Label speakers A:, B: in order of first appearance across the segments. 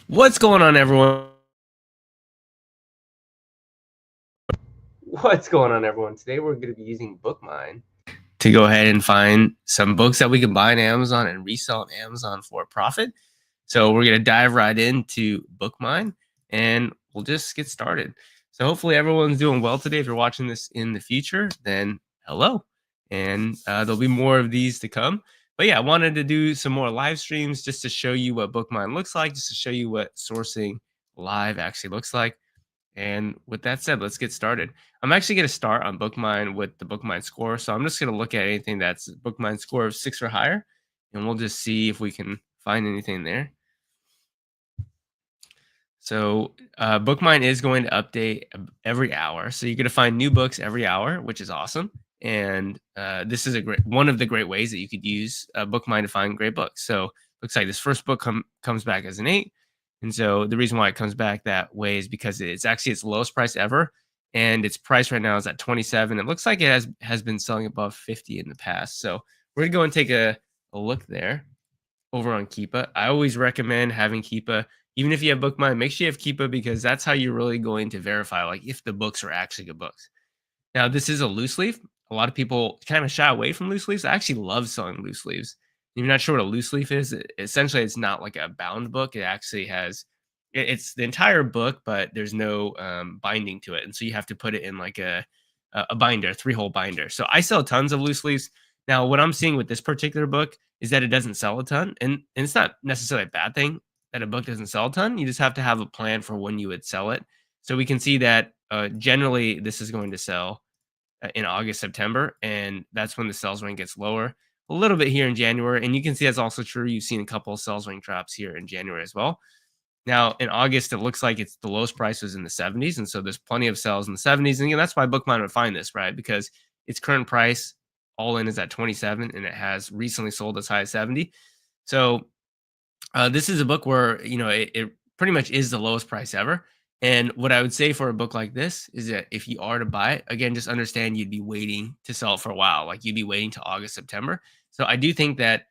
A: What's going on, everyone? What's going on, everyone? Today we're going to be using BookMine to go ahead and find some books that we can buy on Amazon and resell on Amazon for a profit. So we're going to dive right into BookMine and we'll just get started. So hopefully everyone's doing well today. If you're watching this in the future, then hello. And there'll be more of these to come. But yeah, I wanted to do some more live streams just to show you what BookMine looks like, just to show you what sourcing live actually looks like. And with that said, let's get started. I'm actually going to start on BookMine with the BookMine score. So I'm just going to look at anything that's BookMine score of 6 or higher, and we'll just see if we can find anything there. So BookMine is going to update every hour. So you're going to find new books every hour, which is awesome. And this is one of the great ways that you could use BookMine to find great books. So looks like this first book comes back as an 8. And so the reason why it comes back that way is because it's actually its lowest price ever. And its price right now is at 27. It looks like it has been selling above 50 in the past. So we're going to go and take a look there over on Keepa. I always recommend having Keepa. Even if you have BookMine, make sure you have Keepa because that's how you're really going to verify like if the books are actually good books. Now, this is a loose leaf. A lot of people kind of shy away from loose leaves. I actually love selling loose leaves. If you're not sure what a loose leaf is, essentially it's not like a bound book. It actually has it's the entire book, but there's no binding to it, and so you have to put it in like a binder, a 3-hole binder. So I sell tons of loose leaves. Now, what I'm seeing with this particular book is that it doesn't sell a ton, and it's not necessarily a bad thing that a book doesn't sell a ton. You just have to have a plan for when you would sell it. So we can see that generally this is going to sell in August, September, and that's when the sales rank gets lower. A little bit here in January, and you can see that's also true. You've seen a couple of sales rank drops here in January as well. Now, in August, it looks like it's the lowest price was in the 70s, and so there's plenty of sales in the 70s. And again, that's why BookMine would find this, right? Because its current price all in is at 27, and it has recently sold as high as 70. So this is a book where it pretty much is the lowest price ever. And what I would say for a book like this is that if you are to buy it, again, just understand you'd be waiting to sell it for a while. Like you'd be waiting to August, September. So I do think that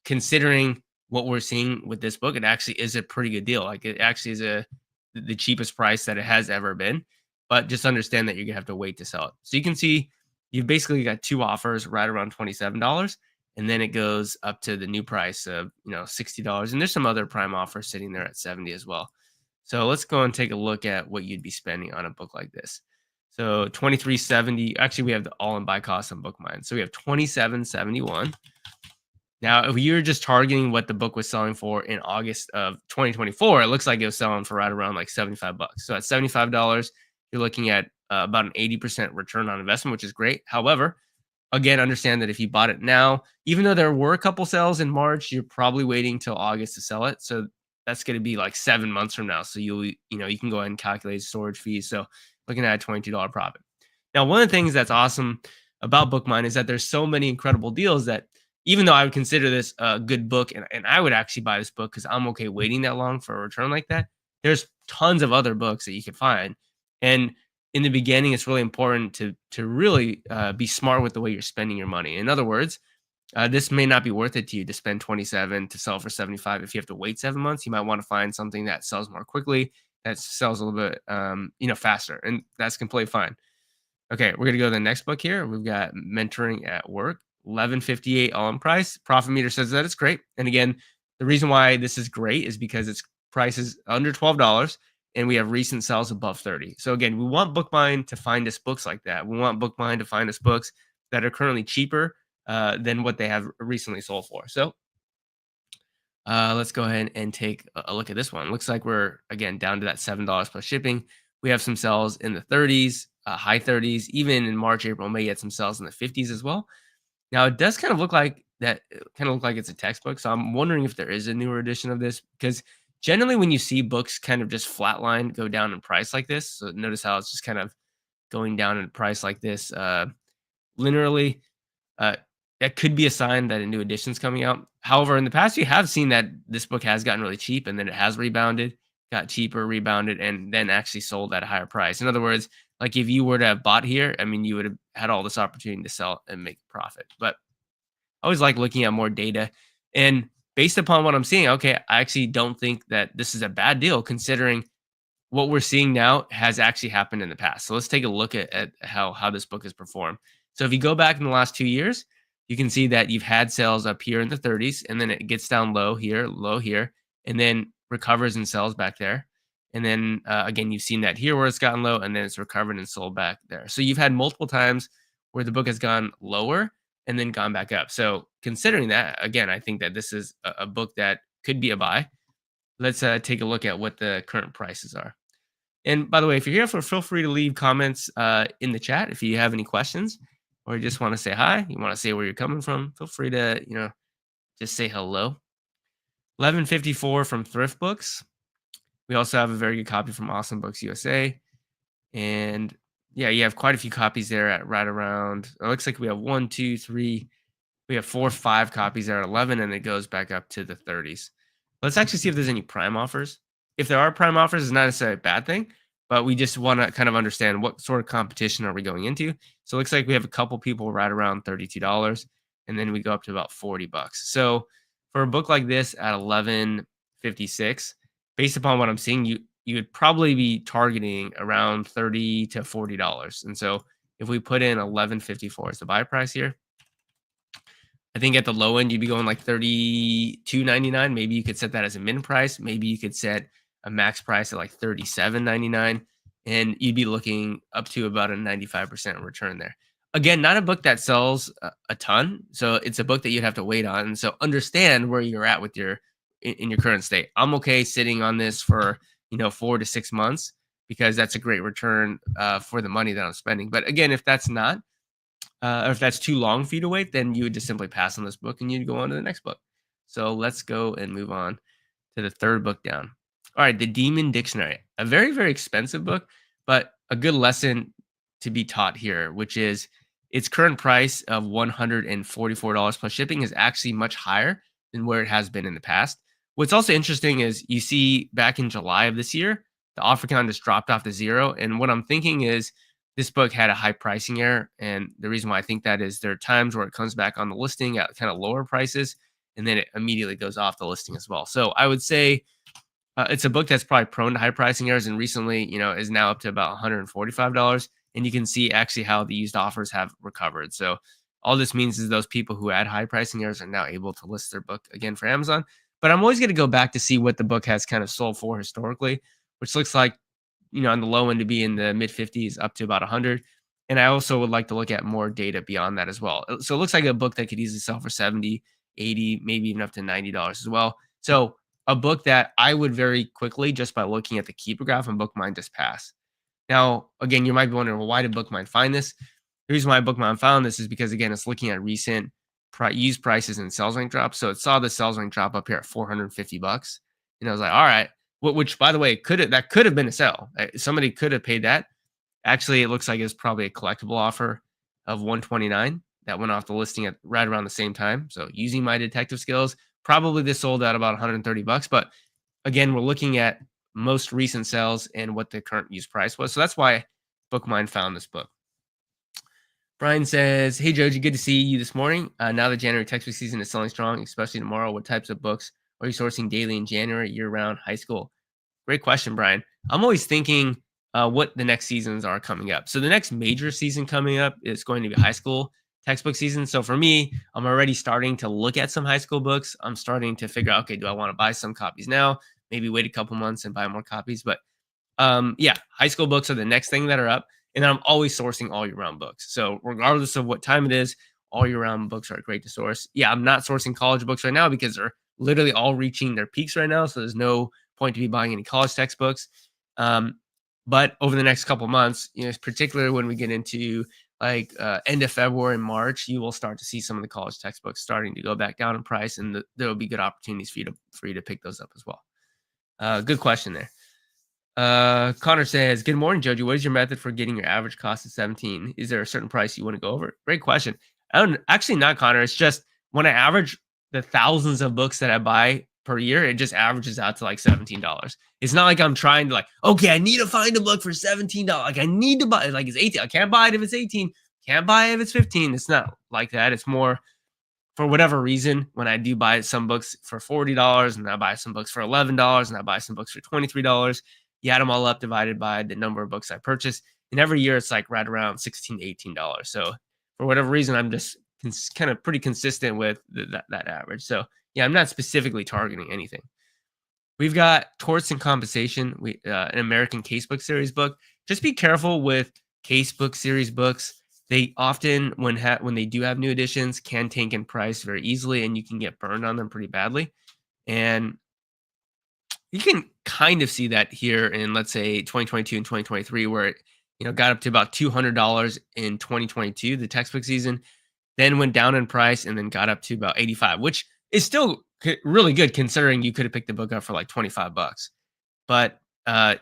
A: considering what we're seeing with this book, it actually is a pretty good deal. Like it actually is the cheapest price that it has ever been. But just understand that you're gonna have to wait to sell it. So you can see you've basically got 2 offers right around $27, and then it goes up to the new price of $60, and there's some other prime offers sitting there at 70 as well. So let's go and take a look at what you'd be spending on a book like this. So 2370. Actually, we have the all-in buy cost on BookMine. So we have 2771. Now, if you're just targeting what the book was selling for in August of 2024, it looks like it was selling for right around like 75 bucks. So at $75, you're looking at about an 80% return on investment, which is great. However, again, understand that if you bought it now, even though there were a couple sales in March, you're probably waiting till August to sell it. So that's going to be like 7 months from now. So you can go ahead and calculate storage fees. So looking at a $22 profit. Now, one of the things that's awesome about BookMine is that there's so many incredible deals that even though I would consider this a good book and I would actually buy this book because I'm okay waiting that long for a return like that, there's tons of other books that you can find. And in the beginning, it's really important to really be smart with the way you're spending your money. In other words, this may not be worth it to you to spend 27 to sell for 75. If you have to wait 7 months, you might want to find something that sells more quickly, that sells a little bit, faster, and that's completely fine. Okay, we're gonna go to the next book here. We've got Mentoring at Work, 1158 all in price. Profit meter says that it's great. And again, the reason why this is great is because its price is under $12 and we have recent sales above 30. So again, we want BookMine to find us books like that. We want BookMine to find us books that are currently cheaper than what they have recently sold for. So let's go ahead and take a look at this one. Looks like we're again down to that $7 plus shipping. We have some sales in the 30s, high 30s, even in March, April, May, get some sales in the 50s as well. Now it does kind of look like that, kind of look like it's a textbook. So I'm wondering if there is a newer edition of this because generally when you see books kind of just flatline go down in price like this, so notice how it's just kind of going down in price like this linearly. Uh, that could be a sign that a new edition's coming out. However, in the past, we have seen that this book has gotten really cheap and then it has rebounded, got cheaper, rebounded, and then actually sold at a higher price. In other words, like if you were to have bought here, I mean, you would have had all this opportunity to sell and make a profit. But I always like looking at more data. And based upon what I'm seeing, okay, I actually don't think that this is a bad deal considering what we're seeing now has actually happened in the past. So let's take a look at how this book has performed. So if you go back in the last 2 years, you can see that you've had sales up here in the 30s, and then it gets down low here, and then recovers and sells back there. And then again, you've seen that here where it's gotten low, and then it's recovered and sold back there. So you've had multiple times where the book has gone lower and then gone back up. So considering that, again, I think that this is a book that could be a buy. Let's take a look at what the current prices are. And by the way, if you're here for, feel free to leave comments in the chat if you have any questions, or you just want to say hi, you want to say where you're coming from. Feel free to just say hello. 1154 from Thrift Books. We also have a very good copy from Awesome Books USA, and yeah, you have quite a few copies there at right around. It looks like we have 1, 2, 3. We have 4, 5 copies there at 11, and it goes back up to the 30s. Let's actually see if there's any prime offers. If there are prime offers, it's not necessarily a bad thing, but we just want to kind of understand what sort of competition are we going into. So it looks like we have a couple people right around $32, and then we go up to about $40. So for a book like this at 1156, based upon what I'm seeing, you would probably be targeting around $30 to $40. And so if we put in 1154 as the buy price here, I think at the low end, you'd be going like $32.99. Maybe you could set that as a min price. Maybe you could set a max price at like $37.99, and you'd be looking up to about a 95% return there. Again, not a book that sells a ton. So it's a book that you'd have to wait on. And so understand where you're at with in your current state. I'm okay sitting on this for 4 to 6 months because that's a great return for the money that I'm spending. But again, if that's not, or if that's too long for you to wait, then you would just simply pass on this book and you'd go on to the next book. So let's go and move on to the third book down. All right, The Demon Dictionary, a very, very expensive book, but a good lesson to be taught here, which is its current price of $144 plus shipping is actually much higher than where it has been in the past. What's also interesting is you see back in July of this year, the offer count just dropped off to 0. And what I'm thinking is this book had a high pricing error. And the reason why I think that is there are times where it comes back on the listing at kind of lower prices, and then it immediately goes off the listing as well. So I would say it's a book that's probably prone to high pricing errors, and recently, is now up to about $145. And you can see actually how the used offers have recovered. So all this means is those people who had high pricing errors are now able to list their book again for Amazon. But I'm always going to go back to see what the book has kind of sold for historically, which looks like, on the low end to be in the mid 50s up to about 100. And I also would like to look at more data beyond that as well. So it looks like a book that could easily sell for 70, 80, maybe even up to $90 as well. So a book that I would very quickly, just by looking at the keeper graph on BookMine, just pass. Now, again, you might be wondering, well, why did BookMine find this? The reason why BookMine found this is because, again, it's looking at recent used prices and sales rank drops. So it saw the sales rank drop up here at $450. And I was like, all right, which, by the way, could have been a sell. Somebody could have paid that. Actually, it looks like it's probably a collectible offer of $129 that went off the listing at right around the same time. So using my detective skills, probably this sold at about $130. But again, we're looking at most recent sales and what the current use price was. So that's why BookMine found this book. Brian says, hey, Joji, good to see you this morning. Now the January textbook season is selling strong, especially tomorrow. What types of books are you sourcing daily in January, year-round, high school? Great question, Brian. I'm always thinking what the next seasons are coming up. So the next major season coming up is going to be high school textbook season. So for me, I'm already starting to look at some high school books. I'm starting to figure out, okay, do I want to buy some copies now? Maybe wait a couple months and buy more copies. But yeah, high school books are the next thing that are up. And then I'm always sourcing all year round books. So regardless of what time it is, all year round books are great to source. Yeah, I'm not sourcing college books right now because they're literally all reaching their peaks right now. So there's no point to be buying any college textbooks. But over the next couple months, particularly when we get into like end of February and March, you will start to see some of the college textbooks starting to go back down in price, and there will be good opportunities for you to pick those up as well. Good question there. Connor says, good morning, Joji. What is your method for getting your average cost of 17? Is there a certain price you want to go over? Great question. Actually not, Connor. It's just when I average the thousands of books that I buy per year, it just averages out to like $17. It's not like I'm trying to okay, I need to find a book for $17. Like I need to buy it. Like it's 18. I can't buy it if it's 18. Can't buy it if it's 15. It's not like that. It's more for whatever reason, when I do buy some books for $40 and I buy some books for $11 and I buy some books for $23, you add them all up divided by the number of books I purchase. And every year it's like right around $16 to $18. So for whatever reason, I'm just kind of pretty consistent with that average. So yeah, I'm not specifically targeting anything. We've got Torts and Compensation, an American Casebook Series book. Just be careful with Casebook Series books. They often, when they do have new editions, can tank in price very easily, and you can get burned on them pretty badly. And you can kind of see that here in, let's say, 2022 and 2023, where it got up to about $200 in 2022, the textbook season, then went down in price and then got up to about 85, which is still really good considering you could have picked the book up for like 25 bucks. But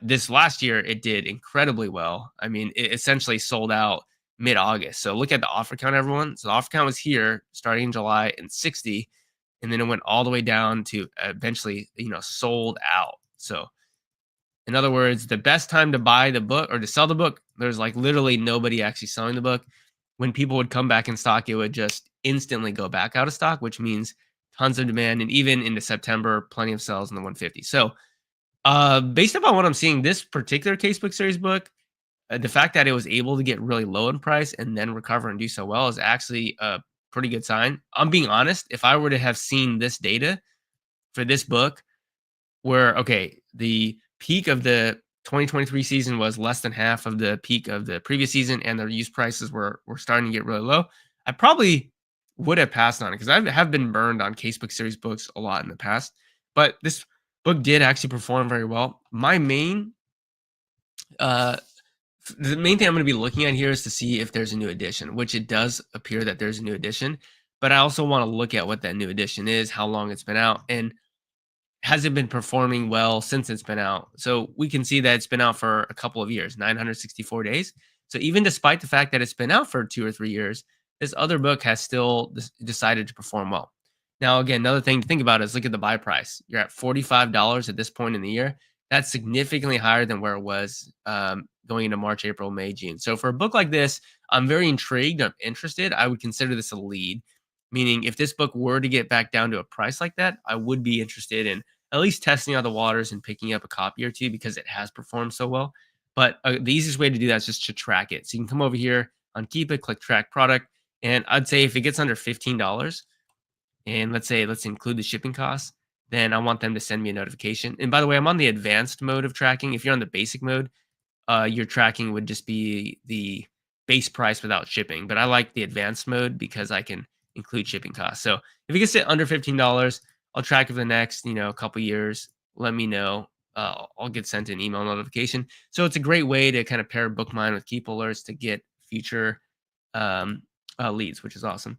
A: this last year, it did incredibly well. I mean, it essentially sold out mid-August. So look at the offer count, everyone. So the offer count was here starting in July and 60, and then it went all the way down to eventually, sold out. So in other words, the best time to buy the book or to sell the book, there's like literally nobody actually selling the book. When people would come back in stock, it would just instantly go back out of stock, which means tons of demand. And even into September, plenty of sales in the 150. So based upon what I'm seeing, this particular Casebook Series book, the fact that it was able to get really low in price and then recover and do so well is actually a pretty good sign. I'm being honest. If I were to have seen this data for this book, where, okay, the peak of the 2023 season was less than half of the peak of the previous season, and the used prices were starting to get really low, I probably would have passed on it because I have been burned on Casebook Series books a lot in the past. But this book did actually perform very well. My main the main thing I'm going to be looking at here is to see if there's a new edition, which it does appear that there's a new edition. But I also want to look at what that new edition is, how long it's been out, and has it been performing well since it's been out. So we can see that it's been out for a couple of years, 964 days. So even despite the fact that it's been out for 2 or 3 years, this other book has still decided to perform well. Now, again, another thing to think about is look at the buy price. You're at $45 at this point in the year. That's significantly higher than where it was going into March, April, May, June. So for a book like this, I'm very intrigued. I'm interested. I would consider this a lead, meaning if this book were to get back down to a price like that, I would be interested in at least testing out the waters and picking up a copy or two because it has performed so well. But the easiest way to do that is just to track it. So you can come over here on Keep It, click Track Product, and I'd say if it gets under $15, and let's include the shipping costs, then I want them to send me a notification. And by the way, I'm on the advanced mode of tracking. If you're on the basic mode, your tracking would just be the base price without shipping. But I like the advanced mode because I can include shipping costs. So if it gets to under $15, I'll track it for the next, couple years. Let me know. I'll get sent an email notification. So it's a great way to kind of pair BookMine with Keep Alerts to get future leads, which is awesome.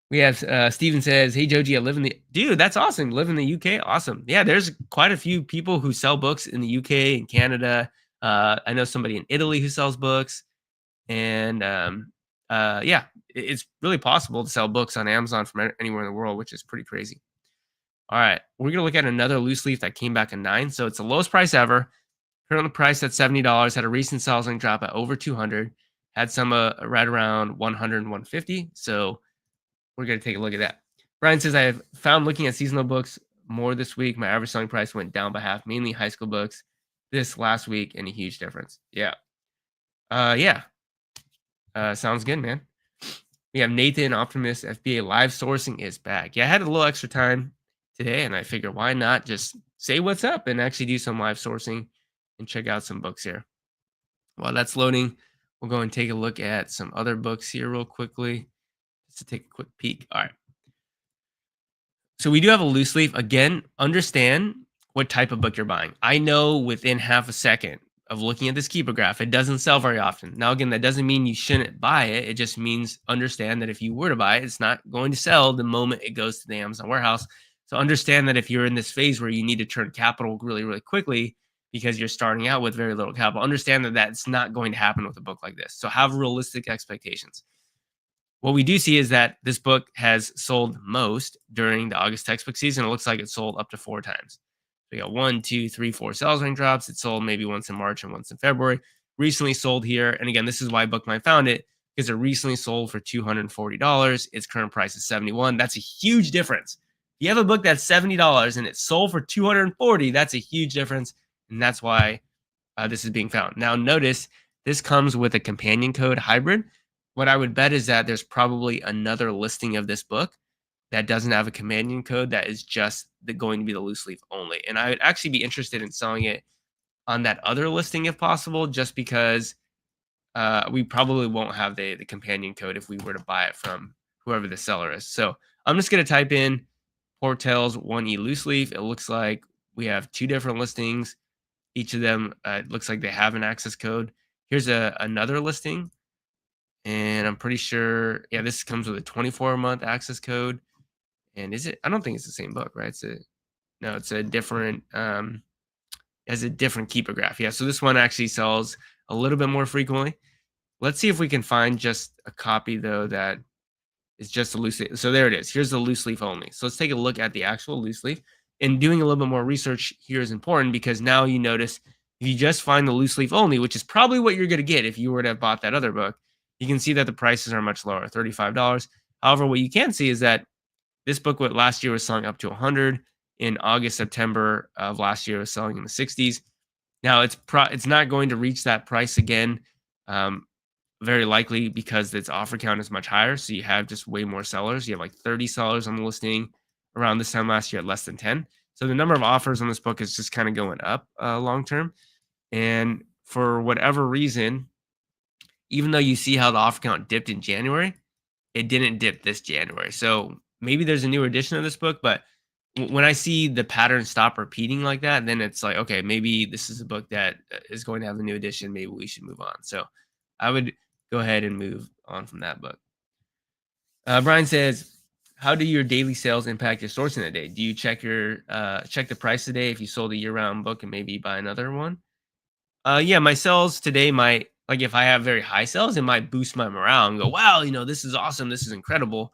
A: We have Steven says, "Hey Joji, I live in the dude. That's awesome. Live in the UK. Awesome. Yeah, there's quite a few people who sell books in the UK and Canada. I know somebody in Italy who sells books, and yeah, it's really possible to sell books on Amazon from anywhere in the world, which is pretty crazy. All right, we're gonna look at another loose leaf that came back a 9. So it's the lowest price ever. Currently priced at $70. Had a recent sales link drop at over 200. Had some right around 100 and 150. So we're going to take a look at that. Brian says, I have found looking at seasonal books more this week. My average selling price went down by half, mainly high school books this last week, and a huge difference. Yeah. Sounds good, man. We have Nathan, Optimist, FBA live sourcing is back. Yeah, I had a little extra time today, and I figured why not just say what's up and actually do some live sourcing and check out some books here. While that's loading, we'll go and take a look at some other books here real quickly. To take a quick peek. All right. So we do have a loose leaf. Again, understand what type of book you're buying. I know within half a second of looking at this keeper graph, it doesn't sell very often. Now, again, that doesn't mean you shouldn't buy it. It just means understand that if you were to buy it, it's not going to sell the moment it goes to the Amazon warehouse. So understand that if you're in this phase where you need to turn capital really, really quickly because you're starting out with very little capital, understand that that's not going to happen with a book like this. So have realistic expectations. What we do see is that this book has sold most during the August textbook season. It looks like it sold up to 4 times. We got 1, 2, 3, 4 sales rank drops. It sold maybe once in March and once in February. Recently sold here. And again, this is why BookMine found it because it recently sold for $240. Its current price is 71. That's a huge difference. If you have a book that's $70 and it sold for 240, that's a huge difference. And that's why this is being found. Now, notice this comes with a companion code hybrid. What I would bet is that there's probably another listing of this book that doesn't have a companion code that is just going to be the loose leaf only. And I would actually be interested in selling it on that other listing if possible, just because we probably won't have the companion code if we were to buy it from whoever the seller is. So I'm just going to type in Port Tales 1E loose leaf. It looks like we have two different listings. Each of them, it looks like they have an access code. Here's another listing, and I'm pretty sure, yeah, this comes with a 24-month access code. And is it? I don't think it's the same book, right? It's a different, has a different keeper graph. Yeah, so this one actually sells a little bit more frequently. Let's see if we can find just a copy though that is just a loose leaf. So there it is. Here's the loose leaf only. So let's take a look at the actual loose leaf. And doing a little bit more research here is important because now you notice if you just find the loose leaf only, which is probably what you're going to get if you were to have bought that other book, you can see that the prices are much lower, $35. However, what you can see is that this book last year was selling up to 100. In August, September of last year, it was selling in the 60s. Now it's not going to reach that price again, very likely because its offer count is much higher. So you have just way more sellers. You have like 30 sellers on the listing. Around this time last year, at less than 10. So the number of offers on this book is just kind of going up long term. And for whatever reason, even though you see how the offer count dipped in January, it didn't dip this January. So maybe there's a new edition of this book, but when I see the pattern stop repeating like that, then it's like, okay, maybe this is a book that is going to have a new edition. Maybe we should move on. So I would go ahead and move on from that book. Brian says, how do your daily sales impact your sourcing a day? Do you check the price today if you sold a year-round book and maybe buy another one? Yeah, my sales today might, like if I have very high sales, it might boost my morale and go, wow, this is awesome, this is incredible.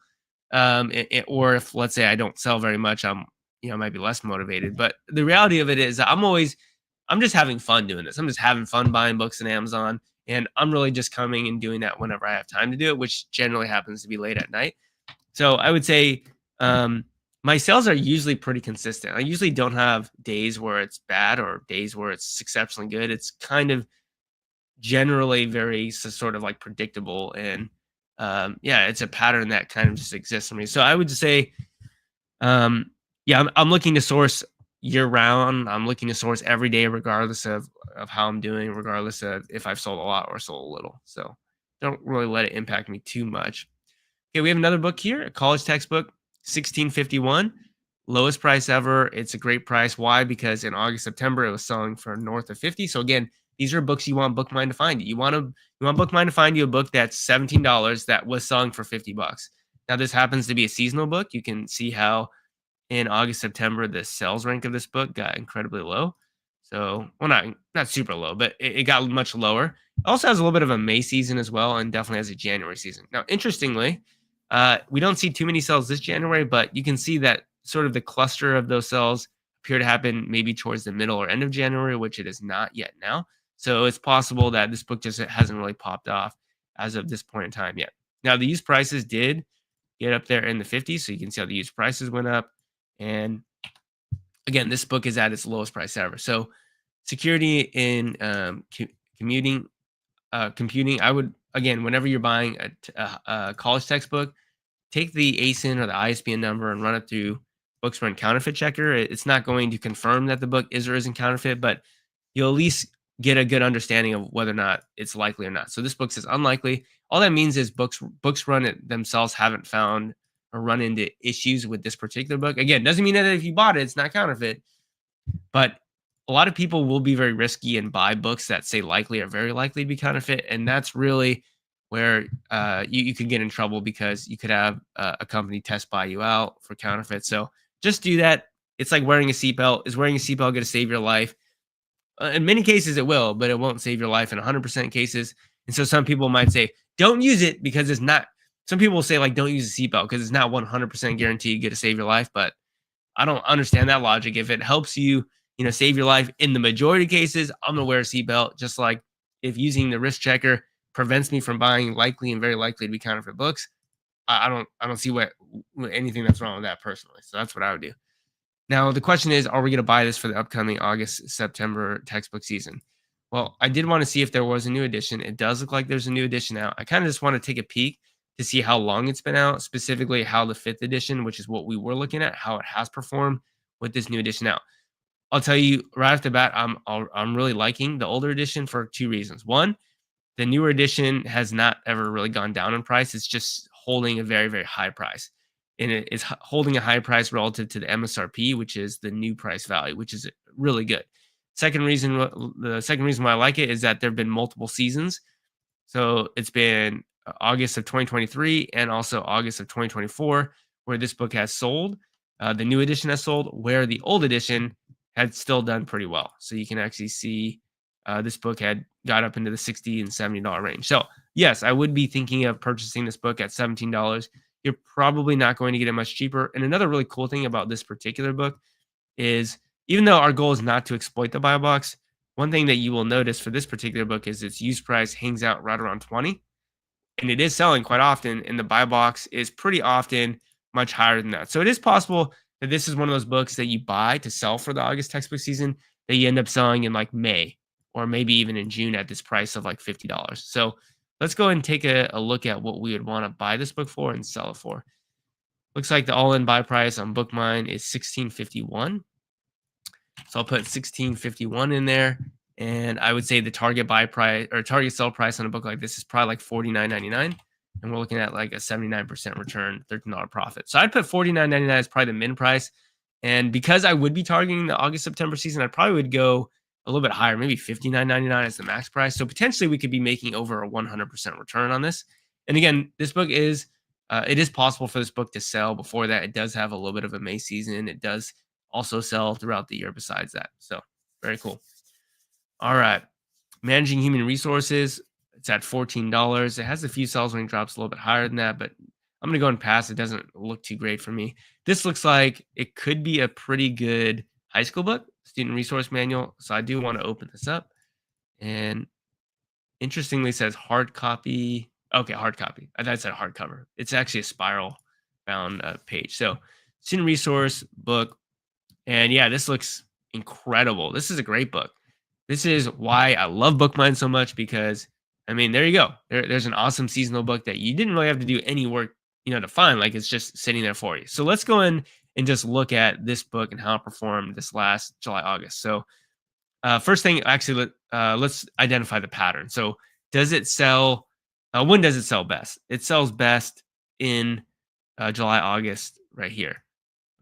A: Or if let's say I don't sell very much, I might be less motivated. But the reality of it is I'm just having fun doing this. I'm just having fun buying books on Amazon. And I'm really just coming and doing that whenever I have time to do it, which generally happens to be late at night. So I would say my sales are usually pretty consistent. I usually don't have days where it's bad or days where it's exceptionally good. It's kind of generally very sort of like predictable. And yeah, it's a pattern that kind of just exists for me. So I would just say, yeah, I'm looking to source year round. I'm looking to source every day, regardless of how I'm doing, regardless of if I've sold a lot or sold a little. So don't really let it impact me too much. Okay, we have another book here, a college textbook, 1651, lowest price ever. It's a great price. Why? Because in August, September, it was selling for north of 50. So again, these are books you want BookMine to find you. You want BookMine to find you a book that's $17 that was selling for $50. Now, this happens to be a seasonal book. You can see how in August, September, the sales rank of this book got incredibly low. So, well, not super low, but it got much lower. It also has a little bit of a May season as well, and definitely has a January season. Now, interestingly, we don't see too many sales this January, but you can see that sort of the cluster of those sales appear to happen maybe towards the middle or end of January, which it is not yet now. So it's possible that this book just hasn't really popped off as of this point in time yet. Now, the used prices did get up there in the 50s, so you can see how the used prices went up. And again, this book is at its lowest price ever. So security in computing, I would, again, whenever you're buying a college textbook, take the ASIN or the ISBN number and run it through BookMine Counterfeit Checker. It's not going to confirm that the book is or isn't counterfeit, but you'll at least get a good understanding of whether or not it's likely or not. So this book says unlikely. All that means is books run it themselves haven't found or run into issues with this particular book. Again, doesn't mean that if you bought it, it's not counterfeit, but a lot of people will be very risky and buy books that say likely or very likely to be counterfeit. And that's really where you could get in trouble because you could have a company test buy you out for counterfeit. So just do that. It's like wearing a seatbelt. Is wearing a seatbelt going to save your life? In many cases, it will, but it won't save your life in 100% cases. And so some people might say, don't use it because it's not. Some people will say, like, don't use a seatbelt because it's not 100% guaranteed to save your life. But I don't understand that logic. If it helps you, save your life in the majority of cases, I'm going to wear a seatbelt. Just like if using the risk checker prevents me from buying likely and very likely to be counterfeit books, I don't see anything that's wrong with that personally. So that's what I would do. Now, the question is, are we going to buy this for the upcoming August, September textbook season? Well, I did want to see if there was a new edition. It does look like there's a new edition out. I kind of just want to take a peek to see how long it's been out, specifically how the fifth edition, which is what we were looking at, how it has performed with this new edition out. I'll tell you right off the bat, I'm really liking the older edition for two reasons. One, the newer edition has not ever really gone down in price. It's just holding a very, very high price. And it is holding a high price relative to the MSRP, which is the new price value, which is really good. The second reason why I like it is that there have been multiple seasons. So it's been August of 2023 and also August of 2024 where this book has sold. The new edition has sold, where the old edition had still done pretty well. So you can actually see this book had got up into the $60 and $70 range. So yes, I would be thinking of purchasing this book at $17. You're probably not going to get it much cheaper. And another really cool thing about this particular book is, even though our goal is not to exploit the buy box, one thing that you will notice for this particular book is its use price hangs out right around 20, and it is selling quite often, and the buy box is pretty often much higher than that. So it is possible that this is one of those books that you buy to sell for the August textbook season that you end up selling in like May or maybe even in June at this price of like $50. So let's go ahead and take a look at what we would want to buy this book for and sell it for. Looks like the all-in buy price on BookMine is 1651. So I'll put 1651 in there. And I would say the target buy price or target sell price on a book like this is probably like $49.99. And we're looking at like a 79% return, $13 profit. So I'd put $49.99 as probably the min price. And because I would be targeting the August, September season, I probably would go a little bit higher, maybe $59.99 as the max price. So potentially we could be making over a 100% return on this. And again, this book is, it is possible for this book to sell before that. It does have a little bit of a May season. It does also sell throughout the year besides that. So very cool. All right. Managing Human Resources. It's at $14. It has a few sells when it drops a little bit higher than that, but I'm going to go and pass. It doesn't look too great for me. This looks like it could be a pretty good high school book, student resource manual. So I do want to open this up. And interestingly, it says hard copy. Okay, hard copy. I thought it said hardcover. It's actually a spiral bound page. So student resource book. And yeah, this looks incredible. This is a great book. This is why I love BookMine so much, because I mean, there you go. There's an awesome seasonal book that you didn't really have to do any work, to find. Like, it's just sitting there for you. So let's go in and just look at this book and how it performed this last July, August. So first thing, actually, let's identify the pattern. So does it sell? When does it sell best? It sells best in July, August, right here.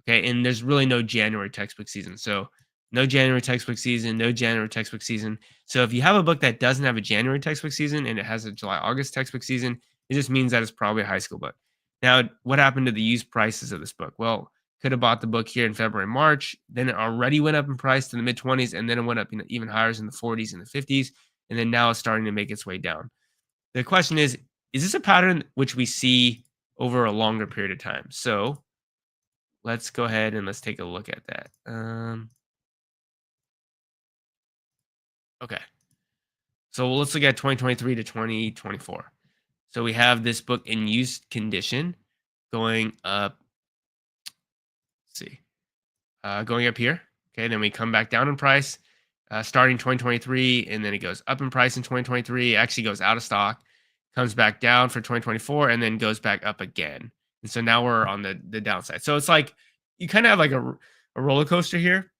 A: Okay, and there's really no January textbook season. So no January textbook season, no January textbook season. So if you have a book that doesn't have a January textbook season and it has a July, August textbook season, it just means that it's probably a high school book. Now, what happened to the used prices of this book? Well, could have bought the book here in February, March. Then it already went up in price to the mid 20s, and then it went up even higher in the 40s and the 50s, and then now it's starting to make its way down. The question is this a pattern which we see over a longer period of time? So let's go ahead and let's take a look at that. Okay. So let's look at 2023 to 2024. So we have this book in used condition going up. Let's see. Going up here. Okay. Then we come back down in price starting 2023. And then it goes up in price in 2023. It actually goes out of stock, comes back down for 2024, and then goes back up again. And so now we're on the downside. So it's like you kind of have like a roller coaster here.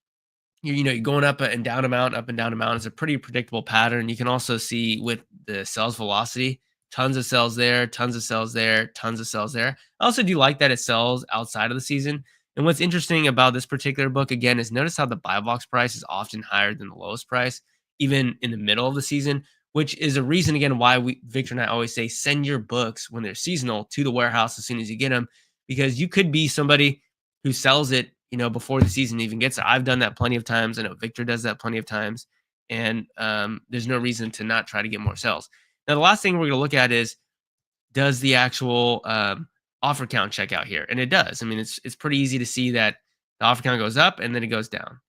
A: You're going up and down amount, up and down amount. It's a pretty predictable pattern. You can also see with the sales velocity, tons of sales there, tons of sales there, tons of sales there. I also do like that it sells outside of the season. And what's interesting about this particular book, again, is notice how the buy box price is often higher than the lowest price, even in the middle of the season, which is a reason, again, why Victor and I always say send your books when they're seasonal to the warehouse as soon as you get them, because you could be somebody who sells it before the season even gets it. I've done that plenty of times. I know Victor does that plenty of times. And there's no reason to not try to get more sales. Now, the last thing we're going to look at is, does the actual offer count check out here? And it does. I mean, it's pretty easy to see that the offer count goes up and then it goes down.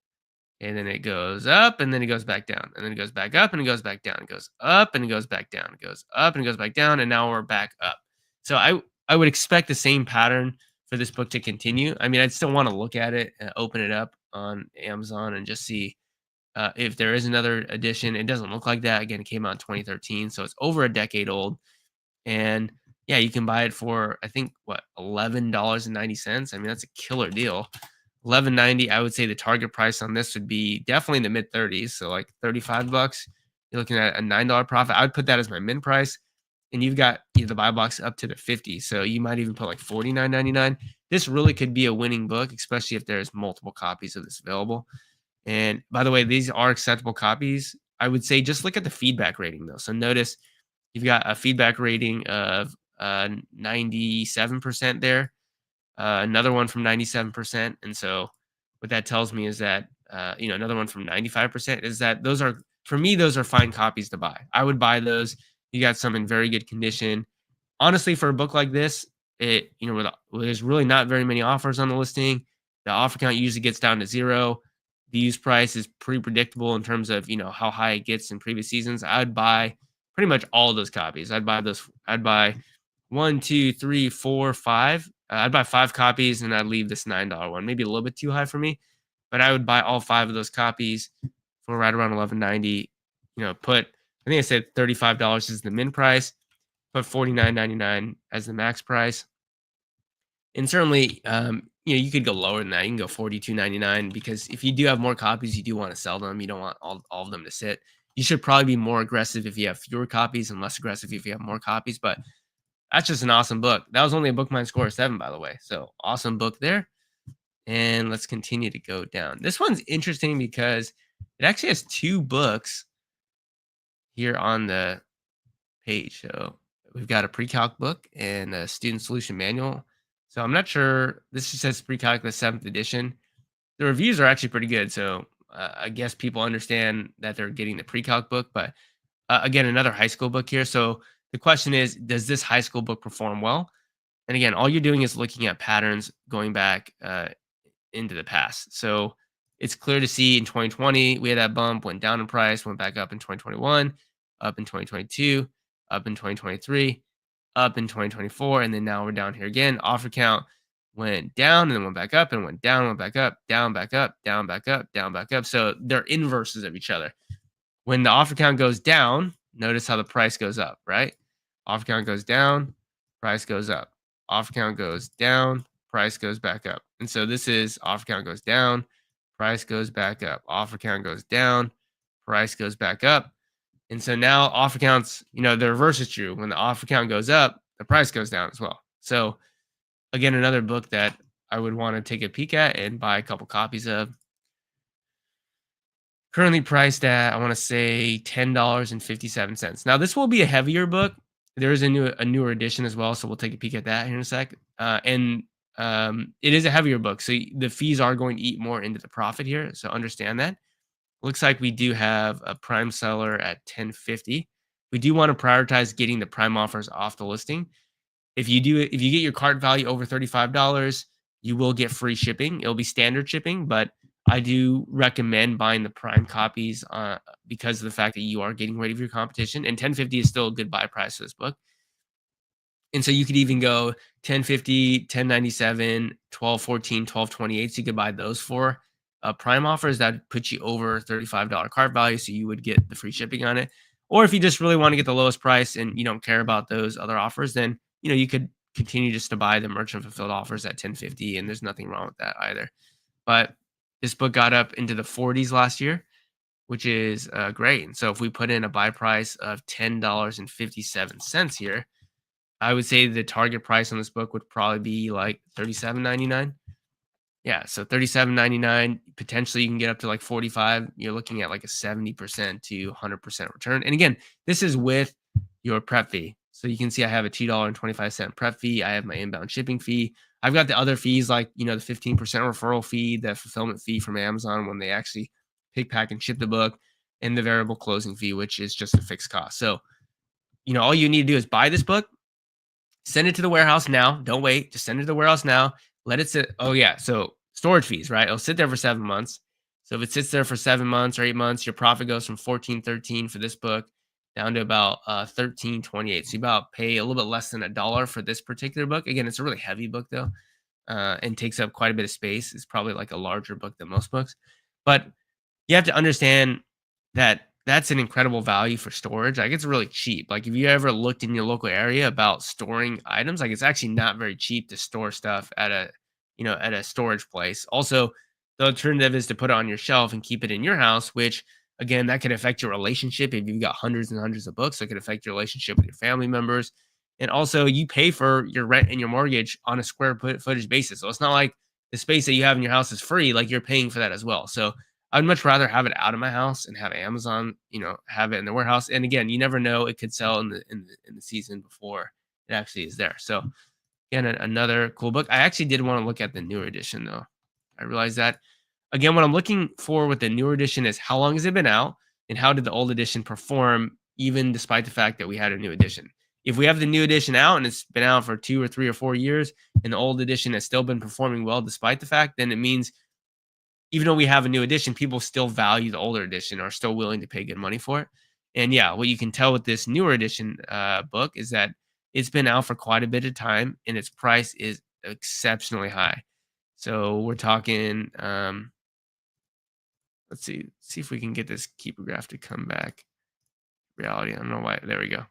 A: and then it goes up, and then it goes back down, and then it goes back up, and it goes back down. It goes up, and it goes back down. It goes up, and it goes back down, and now we're back up. So I would expect the same pattern for this book to continue. I mean, I'd still want to look at it, open it up on Amazon, and just see if there is another edition. It doesn't look like that. Again, it came out in 2013, so it's over a decade old. And yeah, you can buy it for I think what $11.90. I mean, that's a killer deal. 11.90. I would say the target price on this would be definitely in the mid 30s, so like 35 bucks. You're looking at a $9 profit. I would put that as my min price. And you've got the buy box up to the 50. So you might even put like 49.99. This really could be a winning book, especially if there's multiple copies of this available. And by the way, these are acceptable copies. I would say just look at the feedback rating though. So notice you've got a feedback rating of 97% there, another one from 97%. And so what that tells me is that, another one from 95% is that those are, for me, those are fine copies to buy. I would buy those. You got some in very good condition. Honestly, for a book like this, there's really not very many offers on the listing. The offer count usually gets down to zero. The used price is pretty predictable in terms of how high it gets in previous seasons. I'd buy pretty much all of those copies. I'd buy those. I'd buy one, two, three, four, five. I'd buy 5 copies, and I'd leave this $9 one. Maybe a little bit too high for me, but I would buy all 5 of those copies for right around 11.90. I think I said $35 is the min price, put 49.99 as the max price. And certainly, you could go lower than that. You can go 42.99 because if you do have more copies, you do want to sell them. You don't want all of them to sit. You should probably be more aggressive if you have fewer copies and less aggressive if you have more copies. But that's just an awesome book. That was only a BookMine score of 7, by the way. So awesome book there. And let's continue to go down. This one's interesting because it actually has 2 books here on the page. So we've got a pre-calc book and a student solution manual. So I'm not sure. This just says pre-calc the 7th edition. The reviews are actually pretty good. So I guess people understand that they're getting the pre-calc book. But again, another high school book here. So the question is, does this high school book perform well? And again, all you're doing is looking at patterns going back into the past. So it's clear to see in 2020, we had that bump, went down in price, went back up in 2021, up in 2022, up in 2023, up in 2024, and then now we're down here again. Offer count went down and then went back up and went down, went back up, down, back up, down, back up, down, back up. So they're inverses of each other. When the offer count goes down, notice how the price goes up, right? Offer count goes down, price goes up. Offer count goes down, price goes back up. And so this is offer count goes down, price goes back up. Offer count goes down, price goes back up. And so now offer counts, the reverse is true. When the offer count goes up, the price goes down as well. So again, another book that I would want to take a peek at and buy a couple copies of. Currently priced at, I want to say $10.57. Now this will be a heavier book. There is a newer edition as well, so we'll take a peek at that here in a sec. And it is a heavier book, so the fees are going to eat more into the profit here. So understand that. Looks like we do have a prime seller at $10.50. We do want to prioritize getting the prime offers off the listing. If you get your cart value over $35, you will get free shipping. It'll be standard shipping, but I do recommend buying the prime copies because of the fact that you are getting rid of your competition. And $10.50 is still a good buy price for this book. And so you could even go $10.50, $10.97, $12.14, $12.28. So you could buy those for prime offers that put you over $35 cart value. So you would get the free shipping on it. Or if you just really want to get the lowest price and you don't care about those other offers, then you could continue just to buy the merchant fulfilled offers at $10.50, and there's nothing wrong with that either. But this book got up into the 40s last year, which is great. And so if we put in a buy price of $10.57 here, I would say the target price on this book would probably be like $37.99. Yeah, so $37.99. Potentially you can get up to like 45. You're looking at like a 70% to 100% return. And again, this is with your prep fee. So you can see I have a $2.25 prep fee. I have my inbound shipping fee. I've got the other fees like, the 15% referral fee, the fulfillment fee from Amazon when they actually pick, pack, and ship the book, and the variable closing fee, which is just a fixed cost. So, all you need to do is buy this book, send it to the warehouse now. Don't wait. Just send it to the warehouse now. Let it sit. Oh, yeah. So storage fees, right? It'll sit there for 7 months. So if it sits there for 7 months or 8 months, your profit goes from 14.13 for this book down to about 13.28. So you about pay a little bit less than $1 for this particular book. Again, it's a really heavy book though, and takes up quite a bit of space. It's probably like a larger book than most books, but you have to understand that that's an incredible value for storage. Like it's really cheap. Like if you ever looked in your local area about storing items, like it's actually not very cheap to store stuff at a, at a storage place. Also, the alternative is to put it on your shelf and keep it in your house, which again, that could affect your relationship. If you've got hundreds and hundreds of books, it could affect your relationship with your family members. And also you pay for your rent and your mortgage on a square footage basis. So it's not like the space that you have in your house is free, like you're paying for that as well. So I'd much rather have it out of my house and have Amazon, have it in the warehouse. And again, you never know; it could sell in the season before it actually is there. So again, another cool book. I actually did want to look at the newer edition though. I realized that again, what I'm looking for with the newer edition is how long has it been out and how did the old edition perform, even despite the fact that we had a new edition. If we have the new edition out and it's been out for 2 or 3 or 4 years and the old edition has still been performing well despite the fact, then it means even though we have a new edition, people still value the older edition, are still willing to pay good money for it. And yeah, what you can tell with this newer edition book is that it's been out for quite a bit of time and its price is exceptionally high. So we're talking, let's see if we can get this keeper graph to come back. Reality, I don't know why. There we go.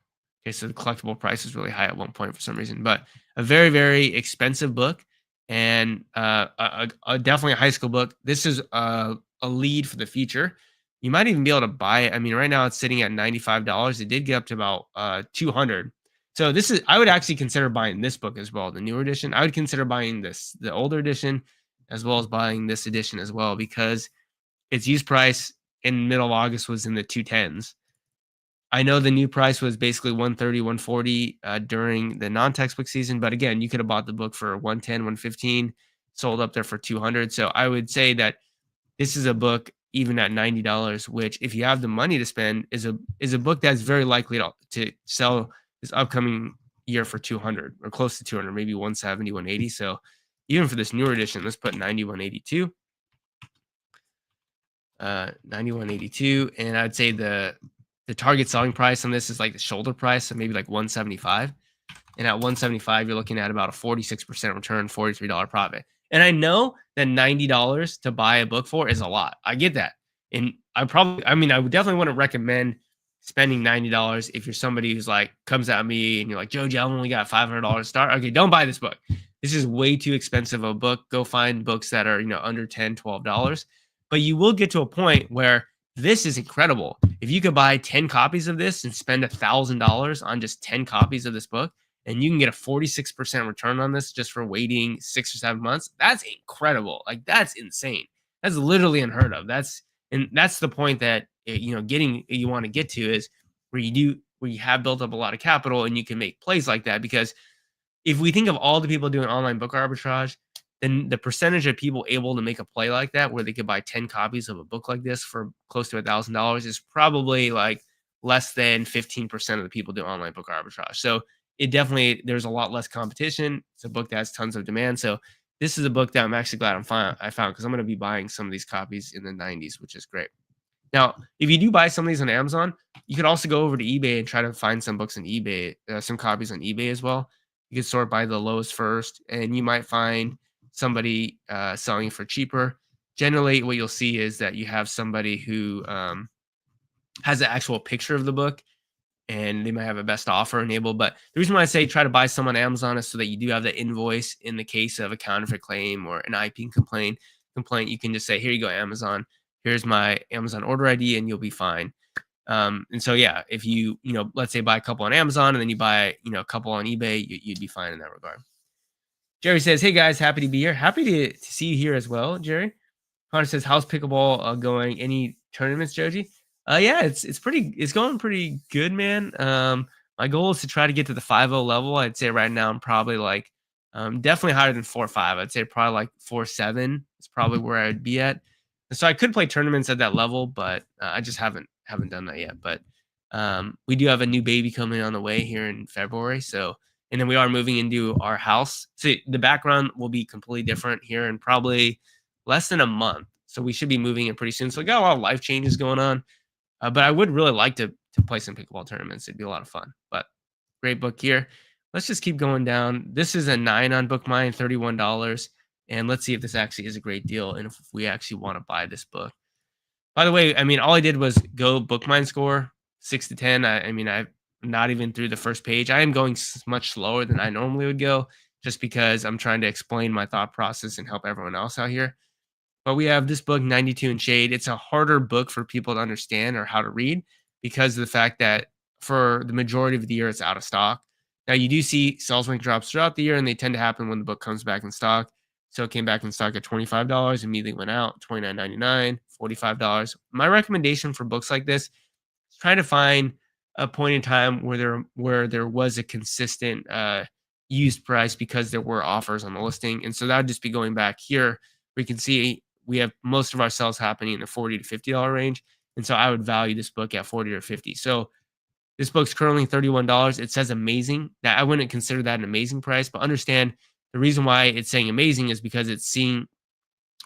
A: Okay, so the collectible price is really high at one point for some reason, but a very, very expensive book and definitely a high school book. This is a lead for the future. You might even be able to buy it. I mean, right now it's sitting at $95. It did get up to about 200. So this is, I would actually consider buying this book as well, the newer edition. I would consider buying the older edition, as well as buying this edition as well, because its used price in middle of August was in the 210s. I know the new price was basically 130, 140 during the non-textbook season, but again, you could have bought the book for 110, 115, sold up there for 200. So I would say that this is a book even at $90, which if you have the money to spend is a book that's very likely to sell this upcoming year for 200 or close to 200, maybe 170, 180. So even for this newer edition, let's put 9182. 9182, and I'd say the target selling price on this is like the shoulder price, so maybe like 175. And at 175, you're looking at about a 46% return, $43 profit. And I know that $90 to buy a book for is a lot. I get that. And I mean, I would definitely want to recommend spending $90 if you're somebody who's like, comes at me and you're like, Joji, I only got $500 to start. Okay, don't buy this book. This is way too expensive of a book. Go find books that are, under $10, $12. But you will get to a point where this is incredible. If you could buy 10 copies of this and spend $1,000 on just 10 copies of this book, and you can get a 46% return on this just for waiting 6 or 7 months, that's incredible. Like that's insane. That's literally unheard of. That's the point that you want to get to is where you have built up a lot of capital and you can make plays like that. Because if we think of all the people doing online book arbitrage, then the percentage of people able to make a play like that, where they could buy 10 copies of a book like this for close to $1,000, is probably like less than 15% of the people do online book arbitrage. So there's a lot less competition. It's a book that has tons of demand. So this is a book that I'm actually glad I found, because I'm going to be buying some of these copies in the 90s, which is great. Now, if you do buy some of these on Amazon, you could also go over to eBay and try to find some books on eBay, some copies on eBay as well. You can sort by the lowest first, and you might find somebody selling for cheaper. Generally, what you'll see is that you have somebody who has an actual picture of the book, and they might have a best offer enabled. But the reason why I say try to buy some on Amazon is so that you do have the invoice in the case of a counterfeit claim or an IP complaint. You can just say, here you go, Amazon. Here's my Amazon order ID, and you'll be fine. And so, yeah, if you let's say buy a couple on Amazon and then you buy a couple on eBay, you'd be fine in that regard. Jerry says, hey guys, happy to be here. Happy to see you here as well, Jerry. Connor says, how's pickleball going? Any tournaments, Joji? Yeah, it's going pretty good, man. My goal is to try to get to the 5.0 level. I'd say right now I'm probably like definitely higher than 4.5. I'd say probably like 4.7 is probably where I'd be at. So I could play tournaments at that level, but I just haven't done that yet. But we do have a new baby coming on the way here in February, so. And then we are moving into our house. So the background will be completely different here in probably less than a month. So we should be moving it pretty soon. So we got a lot of life changes going on. But I would really like to play some pickleball tournaments. It'd be a lot of fun. But great book here. Let's just keep going down. This is a 9 on BookMine, $31. And let's see if this actually is a great deal and if we actually want to buy this book. By the way, I mean, all I did was go BookMine score 6 to 10. I mean, I'm not even through the first page. I am going much slower than I normally would go just because I'm trying to explain my thought process and help everyone else out here. But we have this book, 92 in Shade. It's a harder book for people to understand or how to read because of the fact that for the majority of the year, it's out of stock. Now, you do see sales rank drops throughout the year, and they tend to happen when the book comes back in stock. So it came back in stock at $25, immediately went out, $29.99, $45. My recommendation for books like this is trying to find a point in time where there was a consistent used price because there were offers on the listing. And so that would just be going back here. We can see we have most of our sales happening in the $40 to $50 range. And so I would value this book at 40 or 50. So this book's currently $31. It says amazing. That I wouldn't consider that an amazing price, but understand the reason why it's saying amazing is because it's seeing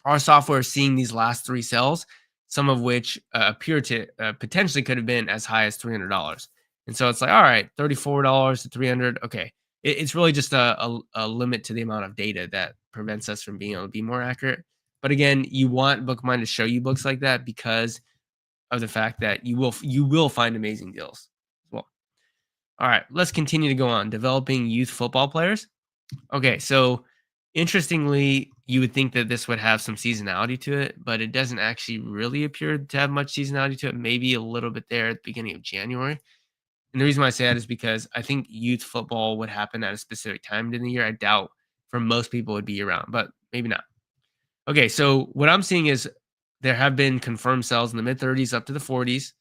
A: our software is seeing these last 3 sales, some of which appear to potentially could have been as high as $300. And so it's like, all right, $34 to 300. Okay. It's really just a limit to the amount of data that prevents us from being able to be more accurate. But again, you want BookMine to show you books like that because of the fact that you will find amazing deals as well. All right, let's continue to go on. Developing youth football players. Okay, so interestingly, you would think that this would have some seasonality to it, but it doesn't actually really appear to have much seasonality to it. Maybe a little bit there at the beginning of January. And the reason why I say that is because I think youth football would happen at a specific time in the year. I doubt for most people it would be year round, but maybe not. Okay, so what I'm seeing is there have been confirmed sales in the mid 30s up to the 40s.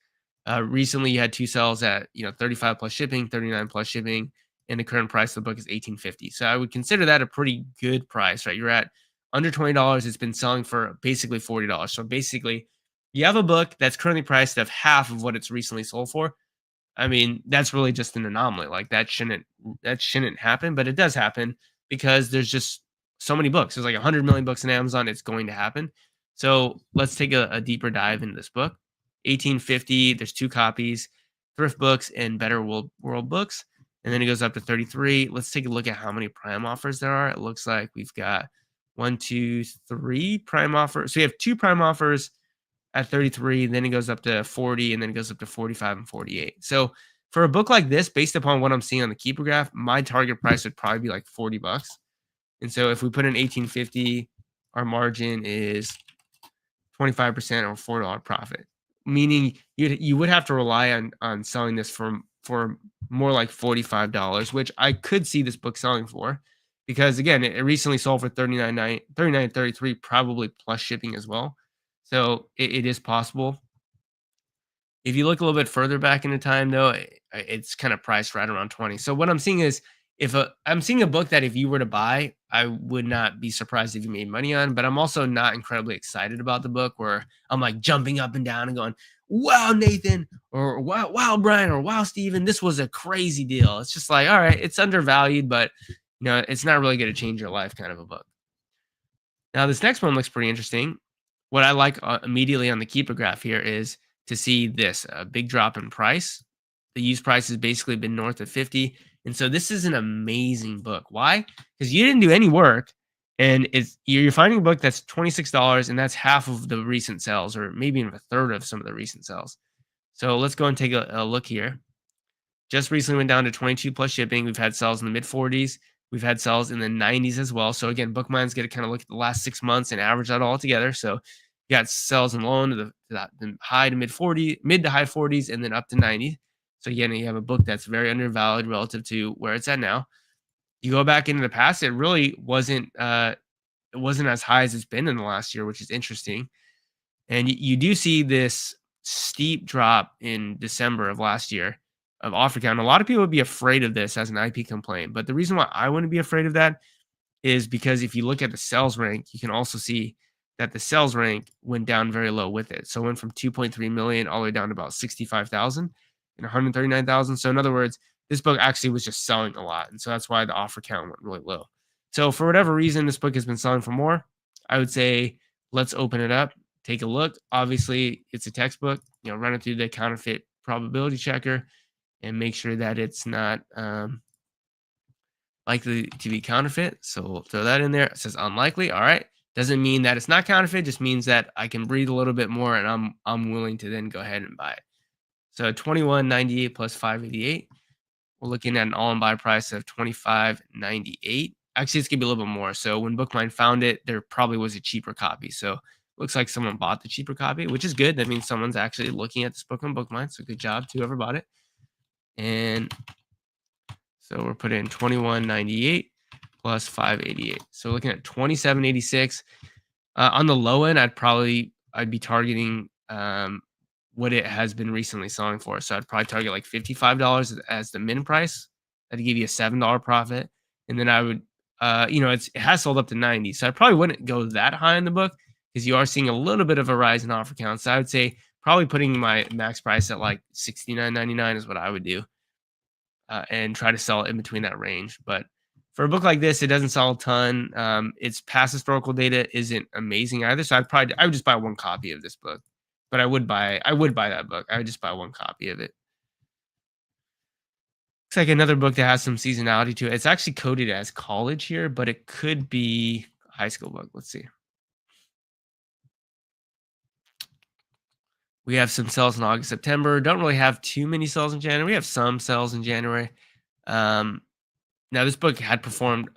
A: Recently, you had 2 sales at 35 plus shipping, 39 plus shipping, and the current price of the book is 18.50. So I would consider that a pretty good price, right? You're at under $20. It's been selling for basically $40. So basically, you have a book that's currently priced at half of what it's recently sold for. I mean, that's really just an anomaly. Like that shouldn't happen, but it does happen because there's just so many books. There's like 100 million books on Amazon. It's going to happen. So let's take a deeper dive into this book. 1850. There's 2 copies, Thrift Books and Better World Books, and then it goes up to 33. Let's take a look at how many Prime offers there are. It looks like we've got 1, 2, 3 Prime offers. So we have 2 Prime offers at 33, then it goes up to 40, and then it goes up to 45 and 48. So for a book like this, based upon what I'm seeing on the Keeper graph, my target price would probably be like $40. And so if we put in 1850, our margin is 25% or $4 profit, meaning you would have to rely on selling this for more like $45, which I could see this book selling for, because again, it recently sold for $39.33, probably plus shipping as well. So it is possible. If you look a little bit further back into time, though, it's kind of priced right around 20. So what I'm seeing is I'm seeing a book that if you were to buy, I would not be surprised if you made money on, but I'm also not incredibly excited about the book where I'm like jumping up and down and going, wow, Nathan, or wow, Brian, or wow, Steven, this was a crazy deal. It's just like, all right, it's undervalued, but it's not really going to change your life kind of a book. Now, this next one looks pretty interesting. What I like immediately on the Keeper graph here is to see this a big drop in price. The used price has basically been north of 50. And so this is an amazing book. Why? Because you didn't do any work, and you're finding a book that's $26, and that's half of the recent sales, or maybe even a third of some of the recent sales. So let's go and take a look here. Just recently went down to 22 plus shipping. We've had sales in the mid 40s. We've had sales in the 90s as well. So again, BookMine's going to kind of look at the last 6 months and average that all together. So you got sales and loan to the high to mid to high 40s, and then up to 90. So again, you have a book that's very undervalued relative to where it's at now. You go back into the past, it really wasn't as high as it's been in the last year, which is interesting. And you do see this steep drop in December of last year of offer count. A lot of people would be afraid of this as an IP complaint, but the reason why I wouldn't be afraid of that is because if you look at the sales rank, you can also see that the sales rank went down very low with it. So it went from 2.3 million all the way down to about 65,000 and 139,000. So in other words, this book actually was just selling a lot. And so that's why the offer count went really low. So for whatever reason, this book has been selling for more. I would say let's open it up. take a look. Obviously, it's a textbook. Run it through the counterfeit probability checker and make sure that it's not likely to be counterfeit. So we'll throw that in there. It says unlikely. All right. Doesn't mean that it's not counterfeit. Just means that I can breathe a little bit more, and I'm willing to then go ahead and buy it. So 21.98 plus 5.88. We're looking at an all-in buy price of 25.98. Actually, it's gonna be a little bit more. So when BookMine found it, there probably was a cheaper copy. So looks like someone bought the cheaper copy, which is good. That means someone's actually looking at this book on BookMine. So good job to whoever bought it. And so we're putting in 21.98 plus 5.88. So looking at 27.86. On the low end, I'd be targeting what it has been recently selling for. So I'd probably target like $55 as the min price. That'd give you a $7 profit. And then I would, it has sold up to 90. So I probably wouldn't go that high in the book because you are seeing a little bit of a rise in offer count. So I would say probably putting my max price at like $69.99 is what I would do, and try to sell it in between that range. But for a book like this, it doesn't sell a ton. Its past historical data isn't amazing either. So I would just buy one copy of this book. But I would buy that book. I would just buy one copy of it. Looks like another book that has some seasonality to it. It's actually coded as college here, but it could be a high school book. Let's see. We have some sales in August, September. Don't really have too many sales in January. We have some sales in January. Now, this book had performed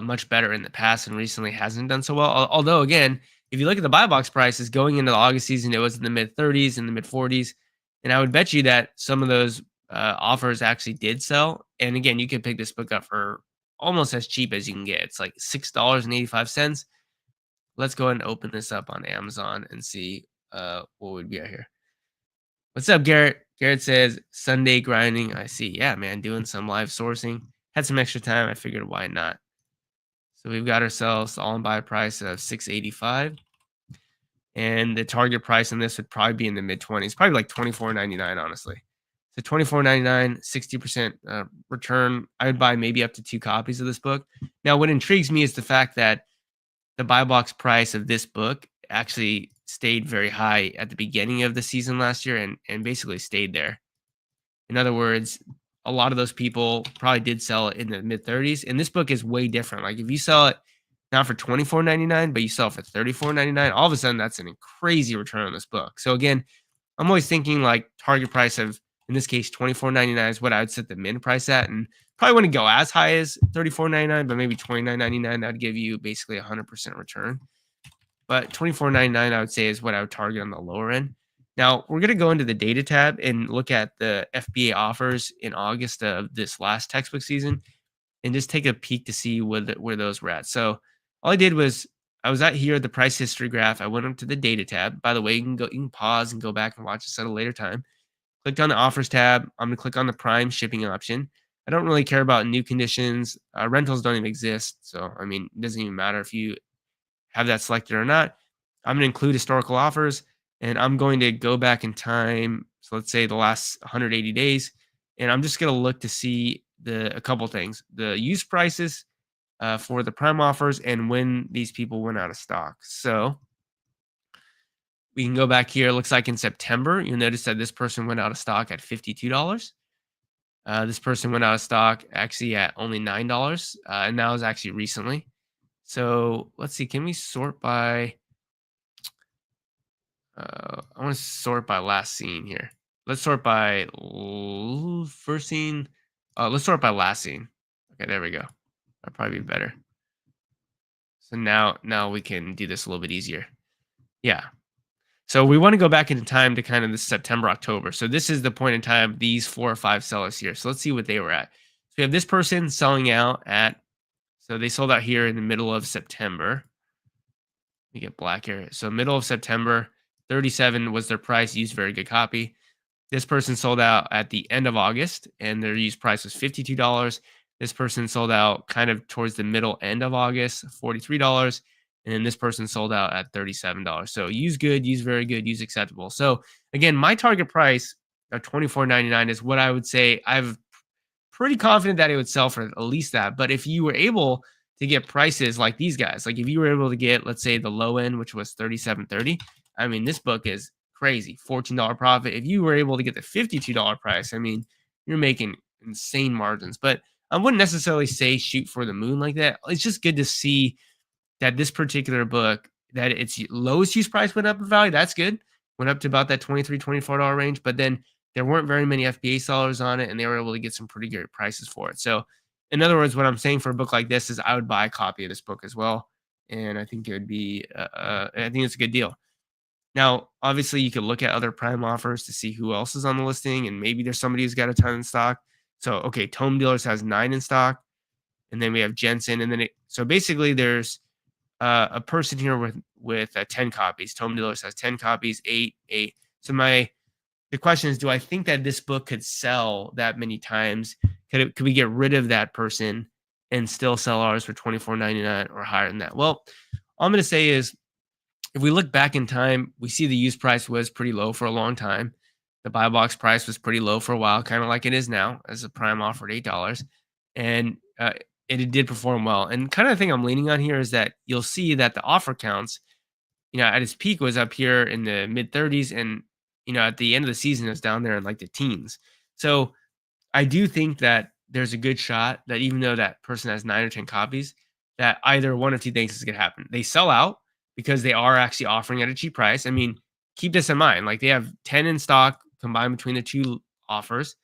A: much better in the past and recently hasn't done so well. Although, again, if you look at the buy box prices going into the August season, it was in the mid 30s and the mid 40s. And I would bet you that some of those offers actually did sell. And again, you can pick this book up for almost as cheap as you can get. It's like $6.85. Let's go ahead and open this up on Amazon and see what would be out here. What's up, Garrett? Garrett says, Sunday grinding. I see. Yeah, man, doing some live sourcing. Had some extra time. I figured, why not? So we've got ourselves all in buy price of $6.85. And the target price on this would probably be in the mid 20s, probably like $24.99, honestly. So $24.99, 60% return. I would buy maybe up to 2 copies of this book. Now, what intrigues me is the fact that the buy box price of this book actually stayed very high at the beginning of the season last year and basically stayed there. In other words, a lot of those people probably did sell it in the mid 30s. And this book is way different. Like if you sell it not for $24.99, but you sell it for $34.99, all of a sudden that's a crazy return on this book. So again, I'm always thinking like target price of, in this case, $24.99 is what I would set the min price at. And probably wouldn't go as high as $34.99, but maybe $29.99. That would give you basically 100% return. But $24.99, I would say, is what I would target on the lower end. Now, we're going to go into the data tab and look at the FBA offers in August of this last textbook season and just take a peek to see where those were at. So all I did was I was at here, the price history graph. I went up to the data tab. By the way, you can pause and go back and watch this at a later time. Clicked on the offers tab. I'm going to click on the prime shipping option. I don't really care about new conditions. Rentals don't even exist. So, I mean, it doesn't even matter if you have that selected or not. I'm going to include historical offers. And I'm going to go back in time. So let's say the last 180 days. And I'm just going to look to see a couple things. The use prices for the prime offers and when these people went out of stock. So we can go back here. It looks like in September, you'll notice that this person went out of stock at $52. This person went out of stock actually at only $9. And that was actually recently. So let's see. Can we sort by... I want to sort by last seen here. Let's sort by first seen. Let's sort by last seen. Okay, there we go. That'll probably be better. So now we can do this a little bit easier. Yeah. So we want to go back into time to kind of the September, October. So this is the point in time, these 4 or 5 sellers here. So let's see what they were at. So we have this person selling out at, so they sold out here in the middle of September. Let me get black here. So middle of September. 37 was their price, used very good copy. This person sold out at the end of August and their used price was $52. This person sold out kind of towards the middle end of August, $43. And then this person sold out at $37. So used good, used very good, used acceptable. So again, my target price of $24.99 is what I would say I'm pretty confident that it would sell for at least that. But if you were able to get prices like these guys, like if you were able to get, let's say the low end, which was $37.30, I mean, this book is crazy. $14 profit. If you were able to get the $52 price, I mean, you're making insane margins. But I wouldn't necessarily say shoot for the moon like that. It's just good to see that this particular book, that its lowest use price went up in value. That's good. Went up to about that $23, $24 range. But then there weren't very many FBA sellers on it, and they were able to get some pretty good prices for it. So, in other words, what I'm saying for a book like this is I would buy a copy of this book as well. And I think it would be, I think it's a good deal. Now, obviously, you could look at other Prime offers to see who else is on the listing, and maybe there's somebody who's got a ton in stock. So, okay, Tome Dealers has 9 in stock, and then we have Jensen, and then so basically there's a person here with 10 copies. Tome Dealers has 10 copies, 8, 8. So the question is, do I think that this book could sell that many times? Could we get rid of that person and still sell ours for $24.99 or higher than that? Well, all I'm going to say is, if we look back in time, we see the used price was pretty low for a long time. The buy box price was pretty low for a while, kind of like it is now, as a Prime offered $8, and it did perform well. And kind of the thing I'm leaning on here is that you'll see that the offer counts, at its peak was up here in the mid 30s, and at the end of the season, it's down there in like the teens. So I do think that there's a good shot that even though that person has 9 or 10 copies, that either one of two things is going to happen. They sell out because they are actually offering at a cheap price. I mean, keep this in mind. Like, they have 10 in stock combined between the two offers.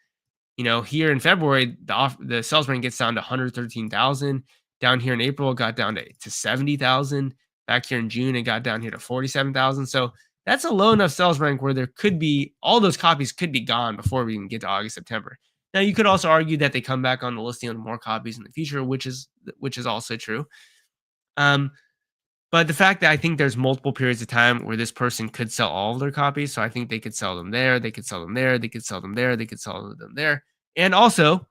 A: Here in February, the sales rank gets down to 113,000. Down here in April, it got down to 70,000. Back here in June, it got down here to 47,000. So that's a low enough sales rank where there could be, all those copies could be gone before we even get to August, September. Now, you could also argue that they come back on the listing on more copies in the future, which is also true. But the fact that I think there's multiple periods of time where this person could sell all of their copies. So I think they could sell them there, they could sell them there, they could sell them there, they could sell them there. And also,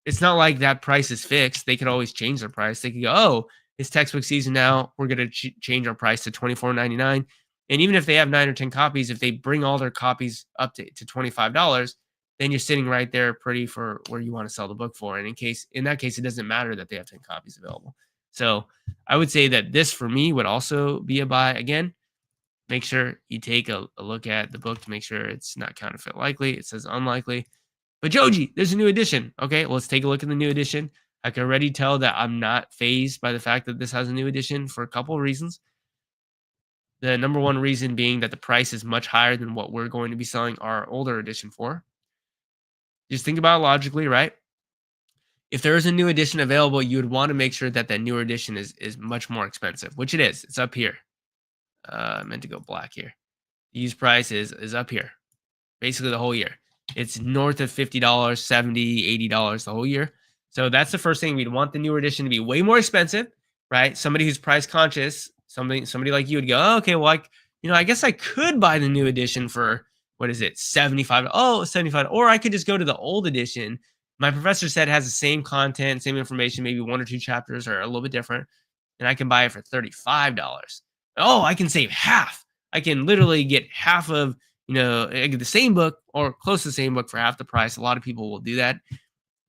A: it's not like that price is fixed. They could always change their price. They could go, oh, it's textbook season now. We're going to change our price to $24.99. And even if they have 9 or 10 copies, if they bring all their copies up to $25, then you're sitting right there pretty for where you want to sell the book for. And in that case, it doesn't matter that they have 10 copies available. So I would say that this for me would also be a buy. Again, make sure you take a look at the book to make sure it's not counterfeit likely. It says unlikely. But Joji, there's a new edition. Okay, let's take a look at the new edition. I can already tell that I'm not fazed by the fact that this has a new edition for a couple of reasons. The number one reason being that the price is much higher than what we're going to be selling our older edition for. Just think about it logically, right? If there is a new edition available, you would want to make sure that that newer edition is much more expensive, which it is. It's up here. I meant to go black here. The used price is up here, basically the whole year. It's north of $50, $70, $80 the whole year. So that's the first thing. We'd want the newer edition to be way more expensive, right? Somebody who's price conscious, somebody like you would go, oh, okay, well, I guess I could buy the new edition for, what is it, 75? Oh, 75. Or I could just go to the old edition. My professor said it has the same content, same information, maybe 1 or 2 chapters are a little bit different, and I can buy it for $35. Oh, I can save half. I can literally get half of, I get the same book or close to the same book for half the price. A lot of people will do that.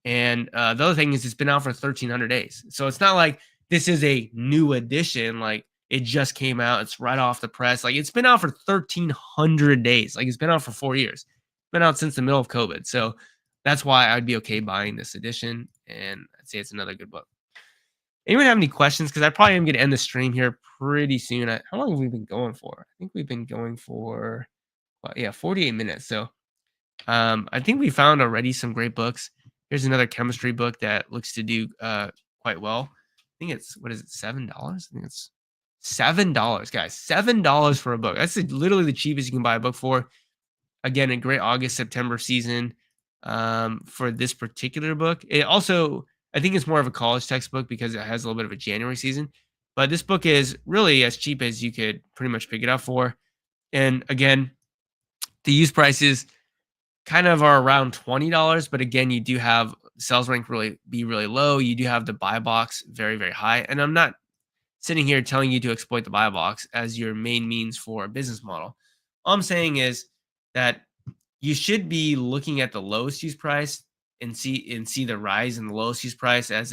A: And the other thing is, it's been out for 1,300 days. So it's not like this is a new edition. Like, it just came out. It's right off the press. Like, it's been out for 1,300 days. Like, it's been out for 4 years. It's been out since the middle of COVID. So that's why I'd be okay buying this edition. And I'd say it's another good book. Anyone have any questions? Because I probably am going to end the stream here pretty soon. How long have we been going for? I think we've been going for, 48 minutes. So I think we found already some great books. Here's another chemistry book that looks to do quite well. I think it's, what is it, $7? I think it's $7, guys. $7 for a book. That's literally the cheapest you can buy a book for. Again, a great August, September season for this particular book. It also, I think it's more of a college textbook because it has a little bit of a January season. But this book is really as cheap as you could pretty much pick it up for. And again, the used prices kind of are around $20. But again, you do have sales rank really low. You do have the buy box very, very high. And I'm not sitting here telling you to exploit the buy box as your main means for a business model. All I'm saying is that you should be looking at the lowest use price and see the rise in the lowest use price as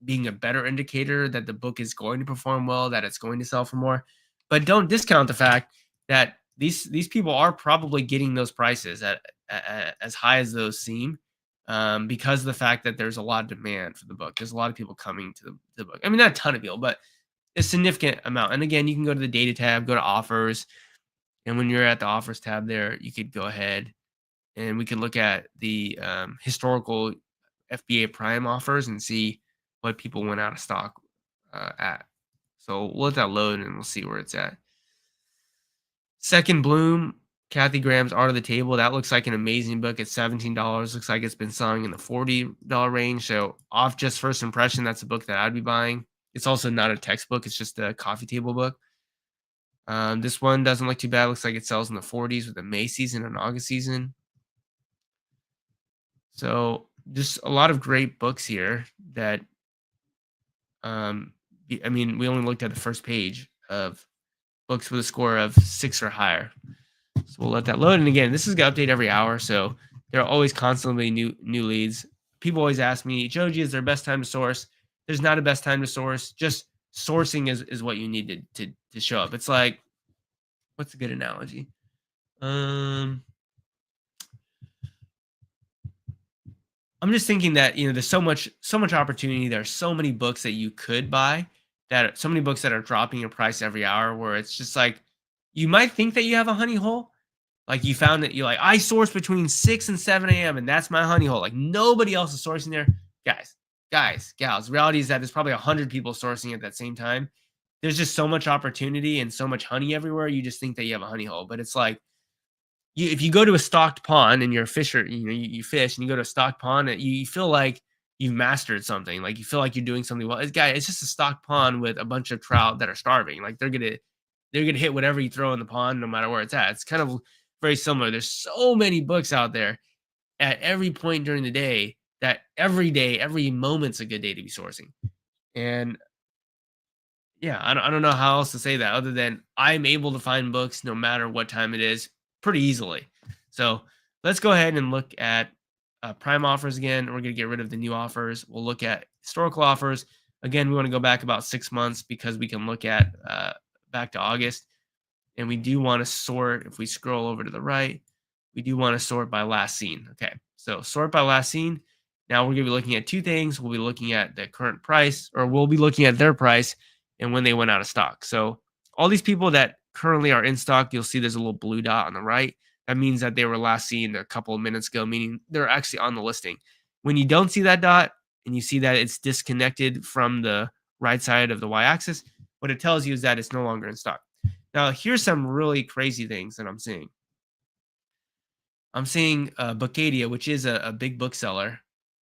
A: being a better indicator that the book is going to perform well, that it's going to sell for more. But don't discount the fact that these people are probably getting those prices at as high as those seem, because of the fact that there's a lot of demand for the book. There's a lot of people coming to the book. I mean, not a ton of people, but a significant amount. And again, you can go to the data tab, go to offers, and when you're at the offers tab there, you could go ahead and we can look at the historical FBA Prime offers and see what people went out of stock at. So we'll let that load and we'll see where it's at. Second Bloom, Kathy Graham's Art of the Table. That looks like an amazing book. It's $17. Looks like it's been selling in the $40 range. So off just first impression, that's a book that I'd be buying. It's also not a textbook. It's just a coffee table book. This one doesn't look too bad. Looks like it sells in the 40s with a May season and August season. So just a lot of great books here that, I mean, we only looked at the first page of books with a score of 6 or higher. So we'll let that load. And again, this is going to update every hour. So there are always constantly new leads. People always ask me, Joji, is there a best time to source? There's not a best time to source. Just sourcing is what you need to show up. It's like, what's a good analogy? I'm just thinking that, there's so much opportunity. There's so many books that you could buy, that so many books that are dropping in price every hour, where it's just like, you might think that you have a honey hole. Like you found that you're like, I source between 6 and 7 a.m. and that's my honey hole. Like nobody else is sourcing there. Guys, gals, reality is that there's probably 100 people sourcing at that same time. There's just so much opportunity and so much honey everywhere. You just think that you have a honey hole, but it's like, if you go to a stocked pond and you're a fisher, you fish and you go to a stocked pond, and you feel like you've mastered something. Like you feel like you're doing something well. It's just a stocked pond with a bunch of trout that are starving. Like they're gonna hit whatever you throw in the pond, no matter where it's at. It's kind of very similar. There's so many books out there at every point during the day that every day, every moment's a good day to be sourcing. And yeah, I don't know how else to say that other than I'm able to find books no matter what time it is pretty easily. So let's go ahead and look at Prime offers again. We're going to get rid of the new offers. We'll look at historical offers. Again, we want to go back about 6 months because we can look at back to August. And we do want to sort, if we scroll over to the right, we do want to sort by last seen. Okay, so sort by last seen. Now we're going to be looking at two things. We'll be looking at the current price, or we'll be looking at their price and when they went out of stock. So all these people that currently are in stock, you'll see there's a little blue dot on the right. That means that they were last seen a couple of minutes ago, meaning they're actually on the listing. When you don't see that dot and you see that it's disconnected from the right side of the y-axis, what it tells you is that it's no longer in stock. Now, here's some really crazy things that I'm seeing. I'm seeing Bookadia, which is a big bookseller,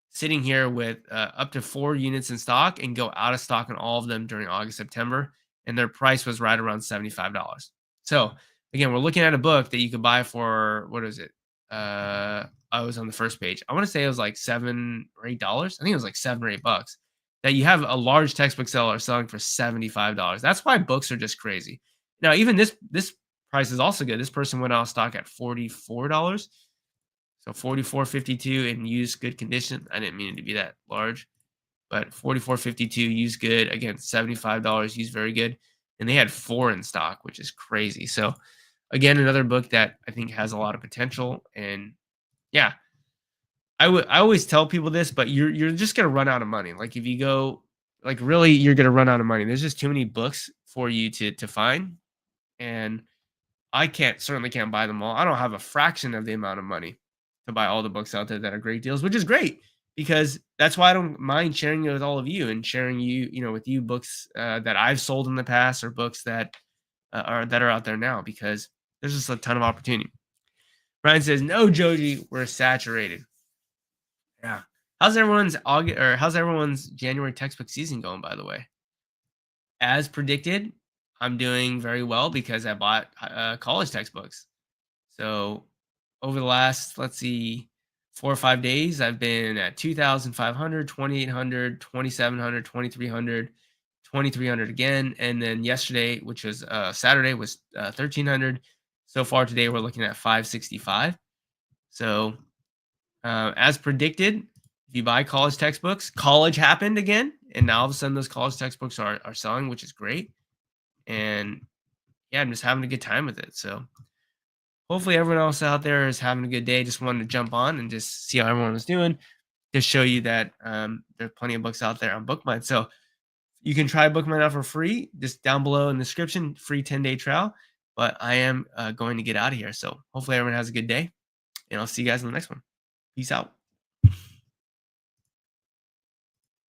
A: sitting here with up to 4 units in stock and go out of stock on all of them during August, September. And their price was right around $75. So again, we're looking at a book that you could buy for, what is it? I was on the first page. I want to say it was like $7 or $8. I think it was like $7 or $8 that you have a large textbook seller selling for $75. That's why books are just crazy. Now, even this price is also good. This person went out of stock at $44. So $44.52 in used good condition. I didn't mean it to be that large, but $44.52 used good. Again, $75 used very good. And they had 4 in stock, which is crazy. So again, another book that I think has a lot of potential. And yeah, I always tell people this, but you're just gonna run out of money. Like if you go, like really, you're gonna run out of money. There's just too many books for you to find. And I certainly can't buy them all. I don't have a fraction of the amount of money to buy all the books out there that are great deals, which is great because that's why I don't mind sharing it with all of you and sharing with you books that I've sold in the past or books that are out there now, because there's just a ton of opportunity. Brian says, "No, Joji, we're saturated." Yeah. How's everyone's January textbook season going, by the way? As predicted, I'm doing very well because I bought college textbooks. So over the last, let's see, 4 or 5 days, I've been at 2,500, 2,800, 2,700, 2,300, 2,300 again. And then yesterday, which was Saturday, was 1,300. So far today, we're looking at 565. So as predicted, if you buy college textbooks, college happened again. And now all of a sudden those college textbooks are selling, which is great. And yeah, I'm just having a good time with it. So hopefully everyone else out there is having a good day. Just wanted to jump on and just see how everyone was doing to show you that there's plenty of books out there on BookMine. So you can try BookMine out for free, just down below in the description, free 10-day trial. But I am going to get out of here. So hopefully everyone has a good day, and I'll see you guys in the next one. Peace out.